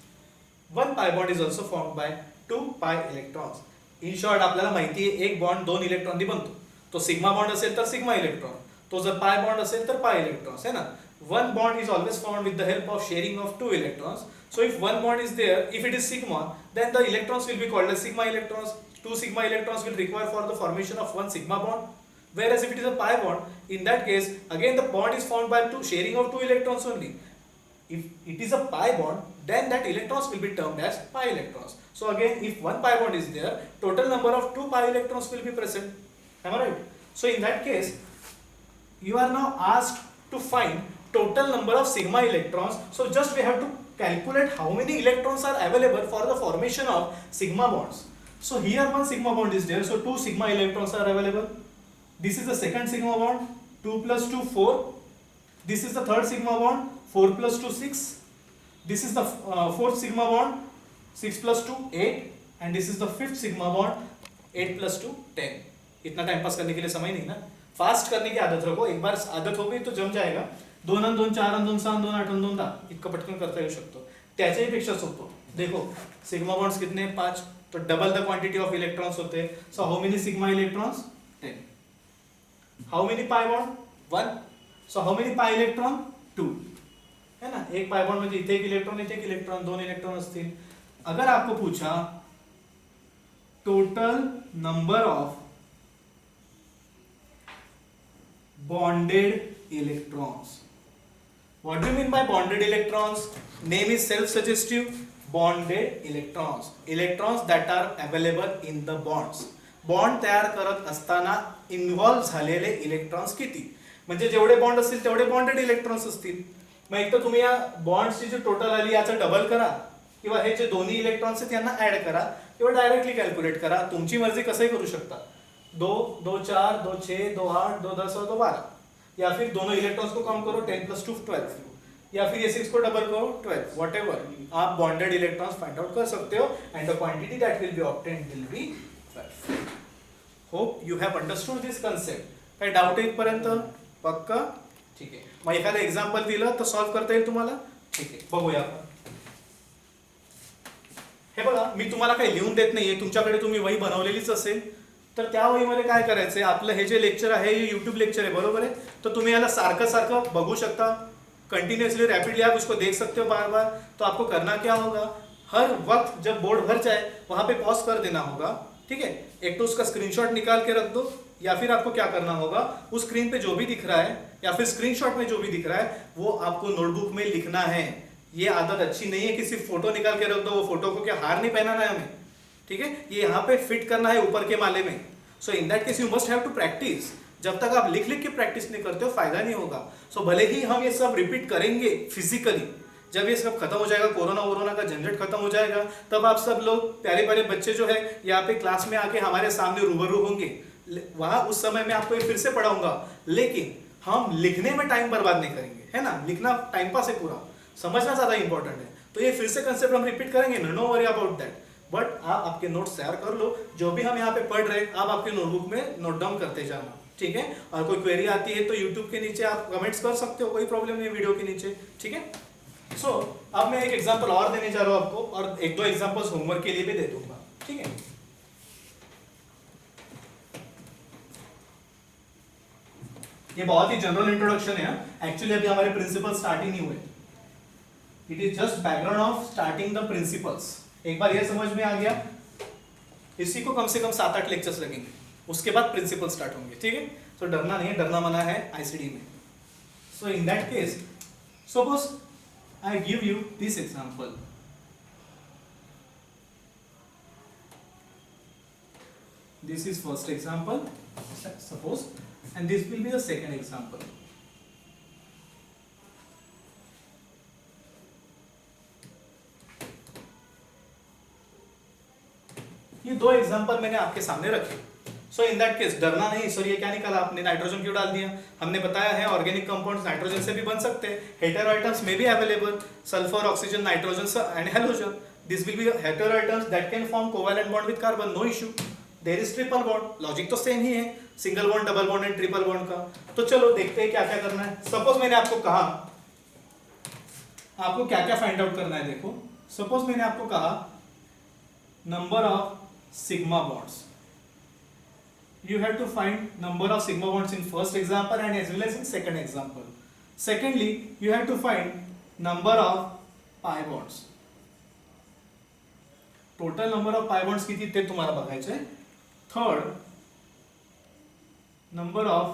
one pi bond is also formed by 2 pi electrons. In short आपल्याला माहिती आहे एक बॉन्ड 2 इलेक्ट्रॉननी बनतो, तो सिग्मा बॉन्ड असेल तर सिग्मा इलेक्ट्रॉन, तो जर पाई बॉन्ड असेल तर पाई इलेक्ट्रॉन्स, है ना। One bond is always formed with the help of sharing of 2 electrons, so if one bond is there, if it is sigma, then the electrons will be called as sigma electrons. 2 sigma electrons will require for the formation of one sigma bond, whereas if it is a pi bond, in that case again the bond is formed by sharing of 2 electrons only. If it is a pi bond, then that electrons will be termed as pi electrons. So again, if one pi bond is there, total number of 2 pi electrons will be present. Am I right? So in that case, you are now asked to find total number of sigma electrons. So just we have to calculate how many electrons are available for the formation of sigma bonds. So here one sigma bond is there, so 2 sigma electrons are available. This is the second sigma bond, 2 plus 2 4. This is the third sigma bond, 4 plus 2 6. This is the fourth sigma bond, 6 plus 2 8, and this is the fifth sigma bond, 8 plus 2 10. इतना टाइम पास करने के लिए समय नहीं ना, फास्ट करने की आदत रखो, एक बार आदत हो गई तो जम जाएगा। 2 आणि 2 4 आणि 2 6 आणि 2 8 आणि 2 10 इतकं पटकन करता येऊ शकतो, त्याच्याही पेक्षा सोपं। देखो सिग्मा बॉन्ड्स कितने 5, तो double the quantity of electrons होते हैं। So how many sigma electrons 10, how many pi bond 1, so how many pi electron 2, है ना। एक पाई बॉन्ड म्हणजे इथे एक इलेक्ट्रॉन 2 इलेक्ट्रॉन असतील। अगर आपको पूछा total number of bonded electrons, what do you mean by bonded electrons? Name is self suggestive, bonded electrons, electrons that are available in the bonds, bond तयार करत असताना इन्व्हॉल्व्ह झालेले इलेक्ट्रॉन्स किती, म्हणजे जेवढे बॉन्ड असतील तेवढे बॉन्डेड इलेक्ट्रॉन्स असतील. मग एक तर तुम्ही या बॉन्डची जी टोटल आली याचं डबल करा, किंवा हे जे दोन्ही इलेक्ट्रॉन्स आहेत यांना ऍड करा, किंवा डायरेक्टली कॅल्क्युलेट करा, तुमची मर्जी कसंही करू शकता. 2 2 4 2 6 2 8 2 10 और 2 12, या फिर दोनों इलेक्ट्रॉन्स को कम करो 10 + 2 12, या फिर ये 6 को डबल करो 12, व्हाटएवर आप बॉन्डेड इलेक्ट्रॉन्स फाइंड आउट कर सकते हो, and the quantity that will B obtained will be 12. Hope you have understood this concept. काही डाऊट आहे इथपर्यंत? पक्का? ठीक आहे. मग एखादं एक्झाम्पल दिलं तर सॉल्व्ह करता येईल तुम्हाला? ठीक आहे, बघूया आपण. हे बघा, मी तुम्हाला काही लिहून देत नाहीये, तुमच्याकडे तुम्ही वही बनवलेलीच असेल, तर त्या वहीमध्ये काय करायचंय, आपलं हे जे लेक्चर आहे हे यूट्यूब लेक्चर आहे, बरोबर आहे, तर तुम्ही याला सारखं सारखं बघू शकता, कंटिन्यूसली रैपिडली आप उसको देख सकते हो बार बार. तो आपको करना क्या होगा, हर वक्त जब बोर्ड भर जाए वहां पे पॉज कर देना होगा. ठीक है, एक तो उसका स्क्रीनशॉट निकाल के रख दो, या फिर आपको क्या करना होगा, उस स्क्रीन पे जो भी दिख रहा है या फिर स्क्रीनशॉट में जो भी दिख रहा है वो आपको नोटबुक में लिखना है. ये आदत अच्छी नहीं है कि सिर्फ फोटो निकाल के रख दो, वो फोटो को क्या हार नहीं पहनाना है हमें. ठीक है, ये यहाँ पे फिट करना है ऊपर के माले में. So in that case you must have to practice. जब तक आप लिख लिख के प्रैक्टिस नहीं करते हो फायदा नहीं होगा. सो भले ही हम ये सब रिपीट करेंगे फिजिकली, जब ये सब खत्म हो जाएगा, कोरोना का झंझट खत्म हो जाएगा, तब आप सब लोग प्यारे प्यारे बच्चे जो है यहाँ पे क्लास में आके हमारे सामने रूबरू होंगे. वहां उस समय में आपको ये फिर से पढ़ाऊंगा, लेकिन हम लिखने में टाइम बर्बाद नहीं करेंगे, है ना. लिखना टाइम पास है, पूरा समझना ज्यादा इंपॉर्टेंट है. तो ये फिर से कंसेप्ट हम रिपीट करेंगे, no worry about that. But आप आपके नोट्स तैयार कर लो, जो भी हम यहाँ पे पढ़ रहे हैं आप आपके नोटबुक में नोट डाउन करते जाना. ठीक है, और कोई क्वेरी आती है तो यूट्यूब के नीचे आप कमेंट्स कर सकते हो, कोई प्रॉब्लम नहीं वीडियो के नीचे. ठीक है. सो अब मैं एक एग्जांपल और देने जा रहा हूं आपको, और एक दो एग्जांपल्स होमवर्क के लिए भी दे दूंगा. ठीक है, ये बहुत ही जनरल इंट्रोडक्शन है. एक्चुअली अभी हमारे प्रिंसिपल स्टार्ट ही नहीं हुए. It is just background of starting the principles. एक बार ये समझ में आ गया, इसी को कम से कम 7-8 लेक्चर्स लगेंगे, उसके बाद प्रिंसिपल स्टार्ट होंगे. ठीक है, तो डरना नहीं है, डरना मना है आईसीडी में. So in that case suppose I give you this example. This is first example, suppose, and this will be the second example. ये दो एग्जाम्पल मैंने आपके सामने रखे. सो इन दैट केस डरना नहीं. सर ये क्या निकाला आपने, नाइट्रोजन क्यों डाल दिया. हमने बताया है ऑर्गेनिक कंपाउंड्स नाइट्रोजन से भी बन सकते हैं. हेटेरो आइटम्स में भी available, sulphur, oxygen, nitrogen and halogen. This will be hetero items that can form covalent bond with carbon, no issue. There is triple bond, logic तो सेम ही है, single bond, double bond and triple bond का. तो चलो देखते हैं क्या क्या करना है. सपोज मैंने आपको कहा आपको क्या क्या फाइंड आउट करना है. देखो, सपोज मैंने आपको कहा number of sigma bonds. You have to find number of sigma bonds in first example and as well as in second example. Secondly, you have to find number of pi bonds. Total number of pi bonds किती ते तुम्हाला बघायचे. Third, number of,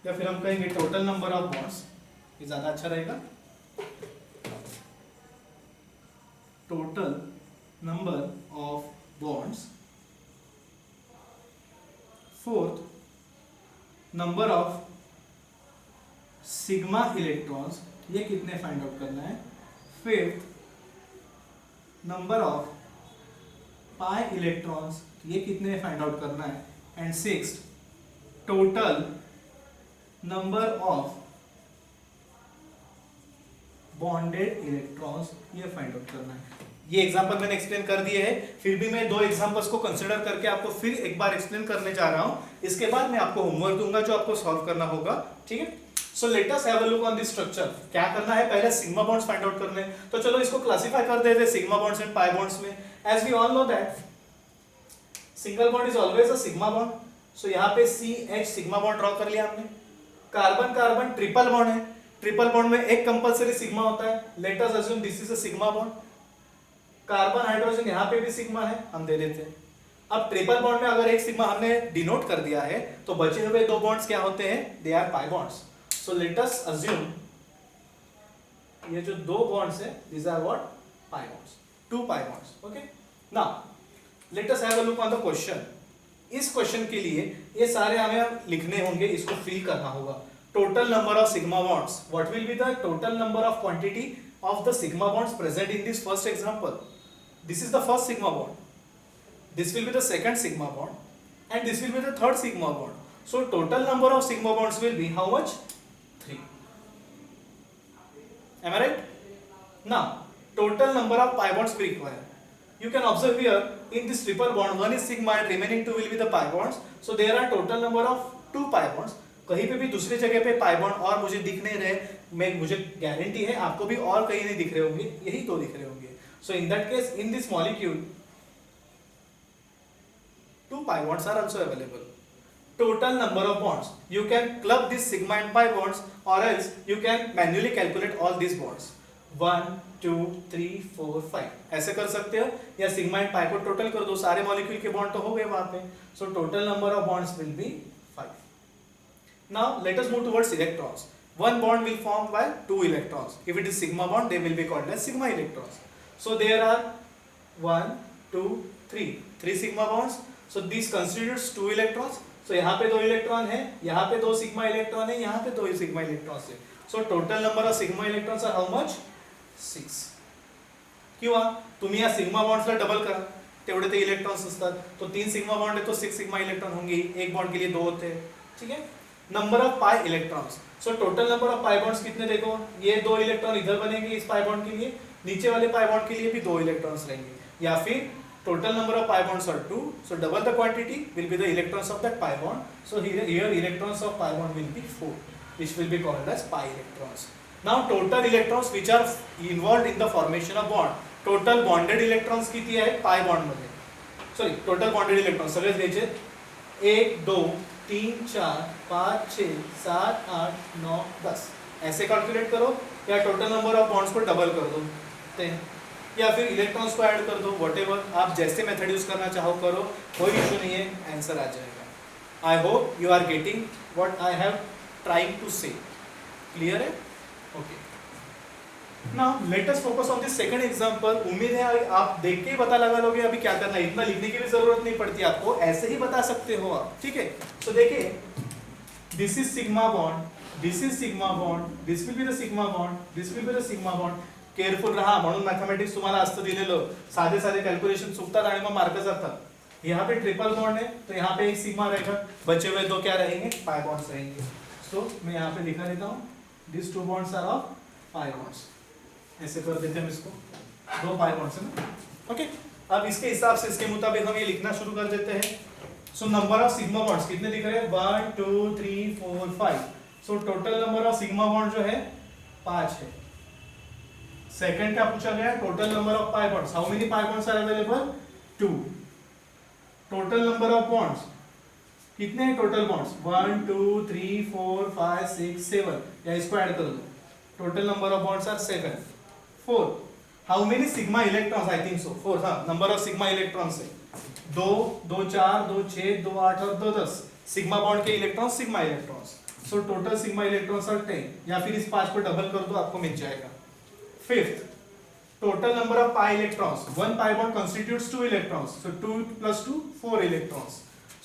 या फिर हम कहेंगे total number of bonds, ये ज्यादा अच्छा रहेगा. Total number of bonds. Fourth, number of sigma electrons, ये कितने फाइंड आउट करना है. Fifth, number of pi electrons, ये कितने फाइंड आउट करना है. And sixth, total number of bonded electrons, ये फाइंड आउट करना है. ये एग्जांपल मैंने एक्सप्लेन कर दिए हैं, फिर भी मैं दो एग्जांपल्स को कंसीडर करके आपको फिर एक बार एक्सप्लेन करने जा रहा हूं. इसके बाद मैं आपको होमवर्क दूंगा जो आपको सॉल्व करना होगा. ठीक है, so let us have a look on this structure. क्या करना है, पहले सिग्मा बॉन्ड्स फाइंड आउट करने हैं. तो चलो इसको क्लासिफाई कर देते हैं sigma bonds and pi bonds में. As we all know that single bond is always a sigma bond. So यहाँ पे CH सिग्मा बॉन्ड ड्रॉ कर लिया हमने. कार्बन कार्बन ट्रिपल बॉन्ड है, ट्रिपल बॉन्ड में एक कंपलसरी सिग्मा होता है. Let us assume this is a sigma bond. Carbon hydrogen यहाँ पे भी सिग्मा है, हम दे देते हैं. अब ट्रिपल बॉन्ड में अगर एक सिग्मा हमने डिनोट कर दिया है तो बचे हुए दो बॉन्ड्स क्या होते हैं, they are pi bonds. So let us assume ये जो दो बॉन्ड्स है these are what, pi bonds, 2 pi bonds. Okay, now let us have a look on the question. इस क्वेश्चन के लिए ये सारे हमें लिखने होंगे, इसको फिल करना होगा। Total number of sigma bonds, what will be the total number of quantity of the sigma bonds present in this first example. This is the first sigma bond, this will be the second sigma bond and this will be the third sigma bond. So total number of sigma bonds will be how much? 3. Am I right? Now total number of pi bonds we require. You can observe here in this triple bond one is sigma and remaining two will be the pi bonds. So there are total number of 2 pi bonds. कहीं पे भी दूसरी जगह पे पाई बॉन्ड और मुझे दिख नहीं रहे, मुझे गारंटी है आपको भी और कहीं नहीं दिख रहे होंगे, यही तो दिख रहे होंगे। So in that case in this molecule 2 pi bonds are also available. Total number of bonds, you can club this sigma and pi bonds or else you can manually calculate all these bonds. 1 2 3 4 5 ऐसे कर सकते हो, या sigma and pi को टोटल कर दो, सारे मॉलिक्यूल के बॉन्ड तो हो गए वहां पे। So total number of bonds will be 5. Now let us move towards electrons. One bond will form by 2 electrons. If it is sigma bond, they will be called as sigma electrons. So there are 1 2 3 sigma bonds. So this constitutes 2 electrons. So यहाँ पे 2 इलेक्ट्रॉन है, यहाँ पे 2 सिग्मा इलेक्ट्रॉन है, यहाँ पे 2 सिग्मा इलेक्ट्रॉन्स है। So total number of sigma electrons are how much? 6. किंवा तुम्ही या सिग्मा बॉन्ड्सला डबल करा, तेवढे ते इलेक्ट्रॉन्स असतात, तो 3 सिग्मा बॉन्ड है तो 6 सिग्मा इलेक्ट्रॉन होंगे, एक बॉन्ड के लिए 2 होते हैं, ठीक है। Number of pi electrons, so total number of pi bonds कितने देखो, ये 2 इलेक्ट्रॉन इधर बनेंगे इस पाई बॉन्ड के लिए, नीचे वाले पाई बॉन्ड के लिए भी 2 इलेक्ट्रॉन्स रहेंगे, या फिर total number of pi bonds are 2, so double the quantity will be the electrons of that pi bond. So here electrons of pi bond will be 4, which will be called as pi electrons. Now total electrons which are involved in the formation of bond, total bonded electrons किती आहे pi bond मध्ये, sorry total bonded electrons सगळेच घ्यायचे, 1 2 3 4 5 6 7 8 9 10 ऐसे कैलकुलेट करो, या टोटल नंबर ऑफ बॉन्ड्स को डबल कर दो 10, या फिर इलेक्ट्रॉन्स को ऐड कर दो, व्हाटएवर आप जैसे मेथड यूज करना चाहो करो, कोई इशू नहीं है, आंसर आ जाएगा। I hope you are getting what I have trying to say, clear है? Okay, now let us focus on this second example. उम्मीद है आप देख के ही पता लगा लोगे अभी क्या करना है, इतना लिखने की भी जरूरत नहीं पड़ती आपको, ऐसे ही बता सकते हो आप, ठीक है। सो देखिए, this is sigma bond, this is sigma bond, this will be the sigma bond, this will be the sigma bond. Careful रहा, म्हणून मॅथमॅटिक्स तुम्हाला असतं दिलेलं, साधे साधे कैलकुलेशन चुकतात आणि मग मार्क जातात। यहाँ पे ट्रिपल बॉन्ड है तो यहाँ पे एक सिग्मा रहेगा, बचे हुए 2 क्या रहेंगे, पाई बॉन्ड्स रहेंगे। सो मैं यहाँ पे लिखा देता हूँ, this 2 bonds are of pi bonds, ऐसे कर देते हैं इसको, 2 पाई बॉन्ड्स है ना, ओके। अब इसके हिसाब से इसके मुताबिक हम ये लिखना शुरू कर देते हैं। So number of sigma bonds कितने दिख रहे हैं, 1 2 3 4 5। So total number of sigma bond जो है 5 है। सेकंड क्या पूछा गया है, total number of pi bonds, how many pi bonds are available, 2। Total number of bonds कितने हैं, टोटल बॉन्ड्स 1 2 3 4 5 6 7, या इसको ऐड कर दो, total number of bonds are 7। 4, how many sigma electrons, I think so 4, हाँ नंबर ऑफ सिग्मा इलेक्ट्रॉन्स है 2 2 4 2 6 2 8 और 2 10, सिग्मा बॉन्ड के electrons sigma electrons. So total sigma electrons are 10, या फिर इस 5 को डबल कर दो आपको मिल जाएगा। Fifth, total number of pi electrons. One pi bond constitutes 2 electrons. So 2 plus 2, 4 electrons.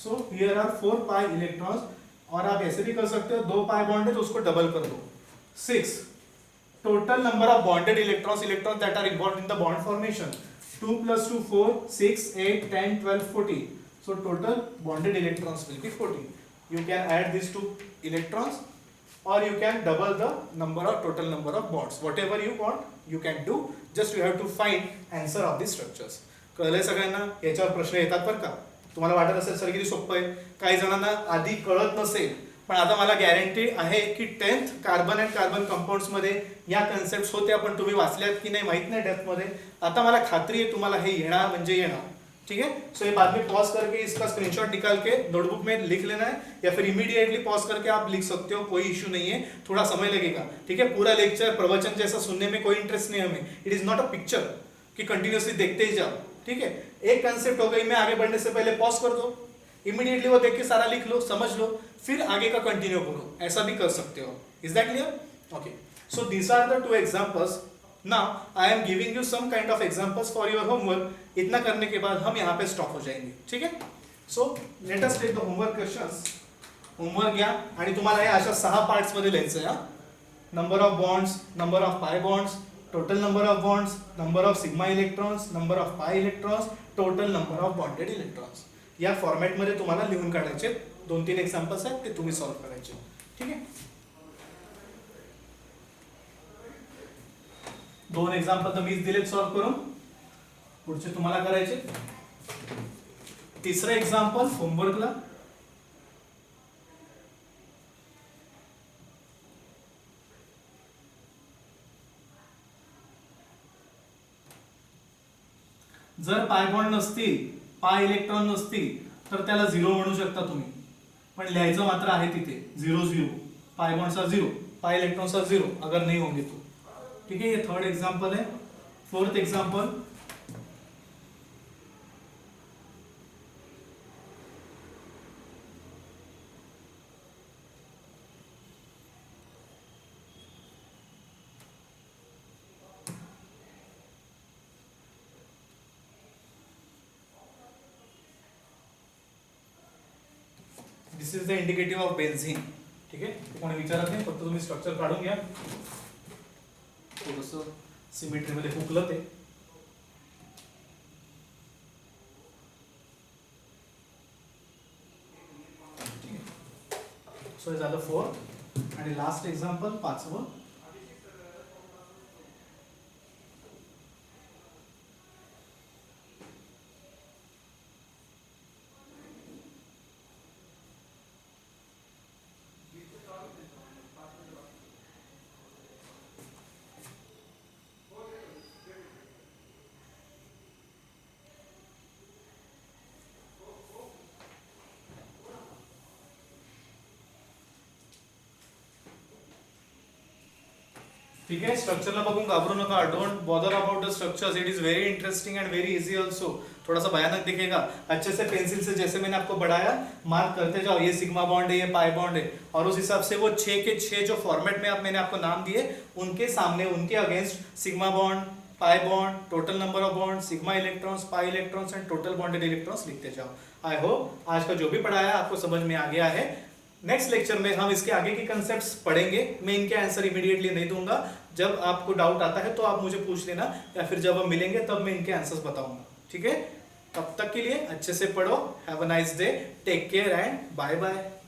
So here are 4 pi electrons. और आप ऐसे भी कर सकते हो, 2 pi bond है तो उसको डबल कर दो। 6, total number of bonded electrons, electrons that are involved in the bond formation. 2 plus 2, 4, 6, 8, 10, 12, 14. So total bonded electrons will be 14. You can add these 2 electrons, or you can double the number of total number of bonds, whatever you want you can do, just you have to find answer of these structures. कळलंय सगळ्यांना, याच्यावर प्रश्न येतात बरं का, तुम्हाला वाटत असेल सर किती सोपं आहे, काही जणांना आधी कळत नसेल, पण आता मला गॅरंटी आहे की 10th carbon and carbon compounds मध्ये या कन्सेप्ट्स होत्या, पण तुम्ही वाचल्यात की नाही माहित नाही डेप्थ मध्ये, आता मला खात्री आहे तुम्हाला हे येणार म्हणजे येणार, ठीक है। सो ये बाद में पॉज करके इसका स्क्रीनशॉट निकाल के नोटबुक में लिख लेना है, या फिर इमीडिएटली पॉज करके आप लिख सकते हो, कोई इशू नहीं है, थोड़ा समय लगेगा, ठीक है। पूरा लेक्चर प्रवचन जैसा सुनने में कोई इंटरेस्ट नहीं है हमें, it is not a picture कि कंटिन्यूसली देखते ही जाओ, ठीक है। एक कंसेप्ट हो गई, मैं आगे बढ़ने से पहले पॉज कर दो, इमीडिएटली वो देख के सारा लिख लो, समझ लो, फिर आगे का कंटिन्यू करो, ऐसा भी कर सकते हो। Is that clear? Okay, so these are the 2 examples. Now I am giving you some kind of examples for your homework. इतना करने के बाद हम यहाँ पे स्टॉप हो जाएंगे, ठीक है। So let us take the homework questions. Homework घ्या आणि तुम्हाला हे अशा 6 पार्ट्स मध्ये लिहायचं आहे. Number of bonds, number of pi bonds, total number of bonds, number of sigma electrons, number of pi electrons, total number of bonded electrons. या फॉर्मॅटमध्ये तुम्हाला लिहून काढायचे. 2-3 एक्झाम्पल्स आहेत ते तुम्ही सॉल्व्ह करायचे. ठीक आहे. 2 एक्झाम्पल तर मीच दिलेत सॉल्व्ह करून. पुढचे तुम्हाला करायचे. तिसरं एक्झाम्पल होमवर्कला. जर पाय बॉन्ड नसतील, पाय इलेक्ट्रॉन नसतील तर त्याला 0 म्हणू शकता तुम्ही, पण लिहायचं मात्र आहे तिथे 0 0. पाय बॉन्ड्स 0, पाय इलेक्ट्रॉन्स 0 अगर नहीं होंगे तो. ठीक है. ये थर्ड एग्जांपल है. Fourth example, this is the indicative of benzene. ठीक आहे. कोणी विचारत नाही, फक्त तुम्ही स्ट्रक्चर काढून घ्या. थोडंसं सिमेट्री मध्ये हुकलं ते. सो हे झालं 4 आणि लास्ट एक्झाम्पल 5वं. ठीक है. स्ट्रक्चरला बघून घाबरू नका. Don't bother about the structures. It is very interesting and very easy also. थोड़ा सा भयानक दिखेगा. अच्छे से पेंसिल से जैसे मैंने आपको बढ़ाया मार्क करते जाओ. ये सिग्मा बॉन्ड है, ये पाई बॉन्ड है, और उस हिसाब से वो 6 के 6 जो फॉर्मेट में मैंने आपको नाम दिए उनके सामने उनके against sigma bond, pi bond, total number of bond, sigma electrons, pi electrons and total bonded electrons लिखते जाओ. आई होप आज का जो भी पढ़ाया आपको समझ में आ गया है. नेक्स्ट लेक्चर में हम इसके आगे की कंसेप्ट्स पढ़ेंगे. मैं इनके आंसर इमीडिएटली नहीं दूंगा. जब आपको डाउट आता है तो आप मुझे पूछ लेना, या फिर जब हम मिलेंगे तब मैं इनके आंसर्स बताऊंगा. ठीक है. तब तक के लिए अच्छे से पढ़ो. Have a nice day. Take care and bye bye.